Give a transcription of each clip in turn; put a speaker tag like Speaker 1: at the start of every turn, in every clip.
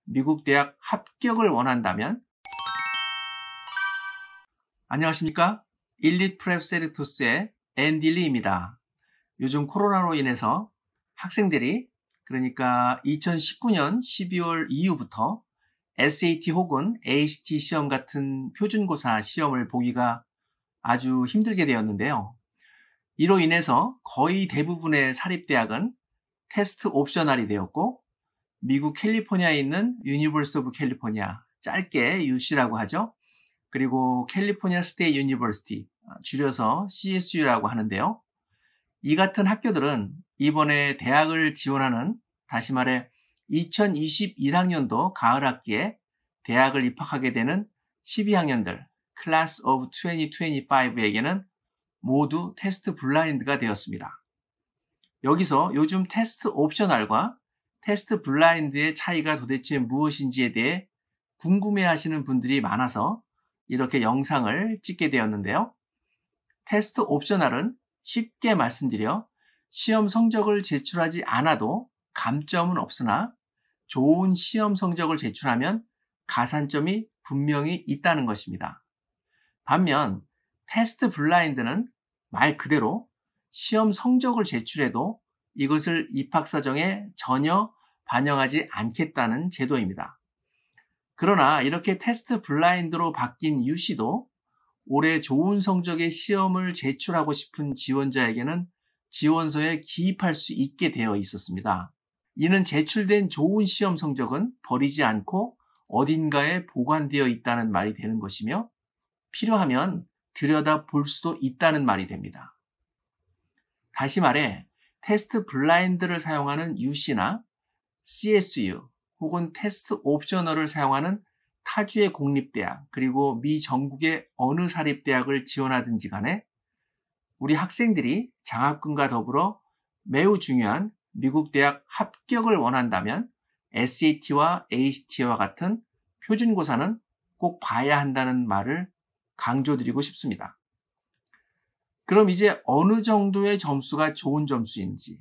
Speaker 1: 미국 대학 합격을 원한다면. 안녕하십니까? 일릿 프랩 세리토스의 앤딜리입니다. 요즘 코로나로 인해서 학생들이 그러니까 2019년 12월 이후부터 SAT 혹은 ACT 시험 같은 표준고사 시험을 보기가 아주 힘들게 되었는데요. 이로 인해서 거의 대부분의 사립대학은 테스트 옵셔널이 되었고, 미국 캘리포니아에 있는 유니버시티 오브 캘리포니아, 짧게 UC라고 하죠. 그리고 캘리포니아 스테이트 유니버시티, 줄여서 CSU라고 하는데요. 이 같은 학교들은 이번에 대학을 지원하는, 다시 말해 2021학년도 가을 학기에 대학을 입학하게 되는 12학년들, Class of 2025에게는 모두 테스트 블라인드가 되었습니다. 여기서 요즘 테스트 옵셔널과 테스트 블라인드의 차이가 도대체 무엇인지에 대해 궁금해하시는 분들이 많아서 이렇게 영상을 찍게 되었는데요. 테스트 옵셔널은 쉽게 말씀드려 시험 성적을 제출하지 않아도 감점은 없으나 좋은 시험 성적을 제출하면 가산점이 분명히 있다는 것입니다. 반면 테스트 블라인드는 말 그대로 시험 성적을 제출해도 이것을 입학사정에 전혀 반영하지 않겠다는 제도입니다. 그러나 이렇게 테스트 블라인드로 바뀐 UC도 올해 좋은 성적의 시험을 제출하고 싶은 지원자에게는 지원서에 기입할 수 있게 되어 있었습니다. 이는 제출된 좋은 시험 성적은 버리지 않고 어딘가에 보관되어 있다는 말이 되는 것이며, 필요하면 들여다 볼 수도 있다는 말이 됩니다. 다시 말해 테스트 블라인드를 사용하는 UC나 CSU 혹은 테스트 옵셔널을 사용하는 타주의 공립대학, 그리고 미 전국의 어느 사립대학을 지원하든지 간에 우리 학생들이 장학금과 더불어 매우 중요한 미국 대학 합격을 원한다면 SAT와 ACT와 같은 표준고사는 꼭 봐야 한다는 말을 강조드리고 싶습니다. 그럼 이제 어느 정도의 점수가 좋은 점수인지,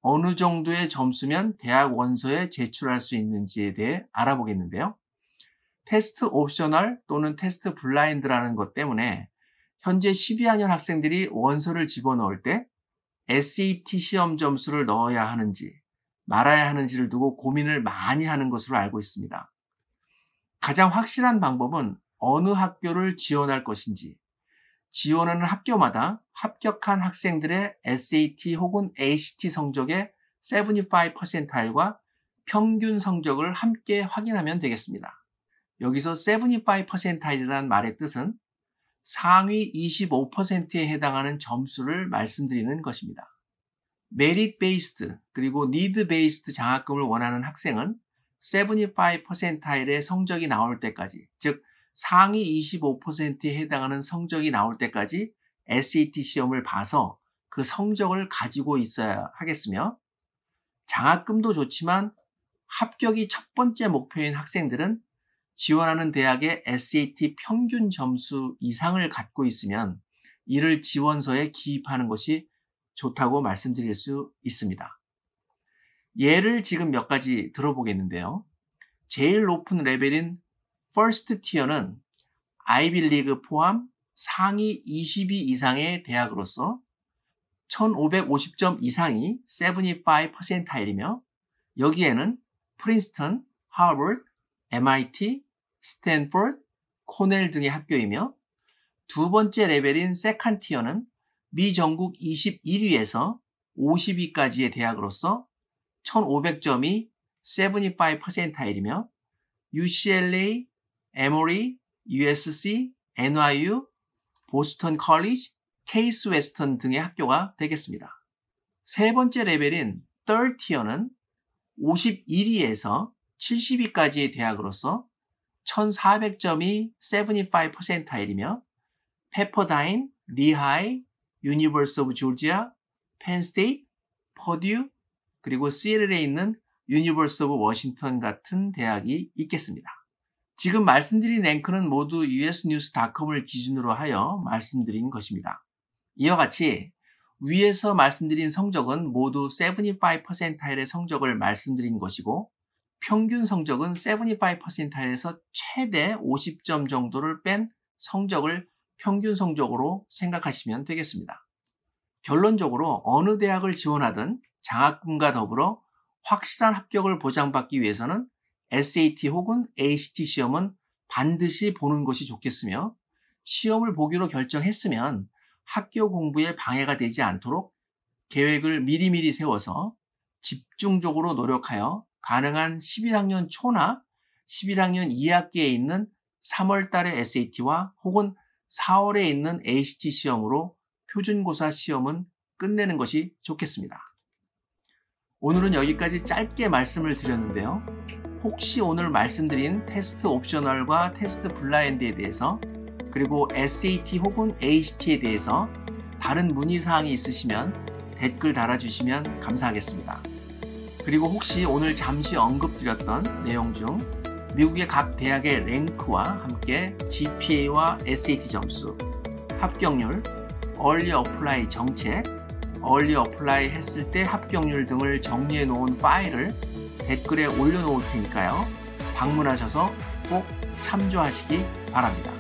Speaker 1: 어느 정도의 점수면 대학 원서에 제출할 수 있는지에 대해 알아보겠는데요. 테스트 옵셔널 또는 테스트 블라인드라는 것 때문에 현재 12학년 학생들이 원서를 집어넣을 때 SAT 시험 점수를 넣어야 하는지 말아야 하는지를 두고 고민을 많이 하는 것으로 알고 있습니다. 가장 확실한 방법은 어느 학교를 지원할 것인지, 지원하는 학교마다 합격한 학생들의 SAT 혹은 ACT 성적의 75%과 평균 성적을 함께 확인하면 되겠습니다. 여기서 75%이라는 말의 뜻은 상위 25%에 해당하는 점수를 말씀드리는 것입니다. 메릿 베이스드 그리고 니드 베이스드 장학금을 원하는 학생은 75%의 성적이 나올 때까지, 즉 상위 25%에 해당하는 성적이 나올 때까지 SAT 시험을 봐서 그 성적을 가지고 있어야 하겠으며, 장학금도 좋지만 합격이 첫 번째 목표인 학생들은 지원하는 대학의 SAT 평균 점수 이상을 갖고 있으면 이를 지원서에 기입하는 것이 좋다고 말씀드릴 수 있습니다. 예를 지금 몇 가지 들어보겠는데요. 제일 높은 레벨인 퍼스트 티어는 아이비리그 포함 상위 22 이상의 대학으로서 1550점 이상이 75%이며, 여기에는 프린스턴, 하버드, MIT, 스탠포드, 코넬 등의 학교이며, 두 번째 레벨인 세컨 티어는 미 전국 21위에서 50위까지의 대학으로서 1500점이 75%이며, UCLA, 에모리, USC, NYU, 보스턴 컬리지, 케이스 웨스턴 등의 학교가 되겠습니다. 세 번째 레벨인 third tier는 51위에서 70위까지의 대학으로서 1400점이 75%이며, 페퍼다인, 리하이, 유니버시티 오브 조지아, 펜스테이트, 퍼듀, 그리고 시애틀에 있는 유니버시티 오브 워싱턴 같은 대학이 있겠습니다. 지금 말씀드린 랭크는 모두 usnews.com을 기준으로 하여 말씀드린 것입니다. 이와 같이 위에서 말씀드린 성적은 모두 75%의 성적을 말씀드린 것이고, 평균 성적은 75%에서 최대 50점 정도를 뺀 성적을 평균 성적으로 생각하시면 되겠습니다. 결론적으로 어느 대학을 지원하든 장학금과 더불어 확실한 합격을 보장받기 위해서는 SAT 혹은 ACT 시험은 반드시 보는 것이 좋겠으며, 시험을 보기로 결정했으면 학교 공부에 방해가 되지 않도록 계획을 미리미리 세워서 집중적으로 노력하여 가능한 11학년 초나 11학년 2학기에 있는 3월 달의 SAT와 혹은 4월에 있는 ACT 시험으로 표준고사 시험은 끝내는 것이 좋겠습니다. 오늘은 여기까지 짧게 말씀을 드렸는데요. 혹시 오늘 말씀드린 테스트 옵셔널과 테스트 블라인드에 대해서, 그리고 SAT 혹은 ACT에 대해서 다른 문의사항이 있으시면 댓글 달아주시면 감사하겠습니다. 그리고 혹시 오늘 잠시 언급드렸던 내용 중 미국의 각 대학의 랭크와 함께 GPA와 SAT 점수, 합격률, 얼리 어플라이 정책, 얼리 어플라이 했을 때 합격률 등을 정리해 놓은 파일을 댓글에 올려놓을 테니까요. 방문하셔서 꼭 참조하시기 바랍니다.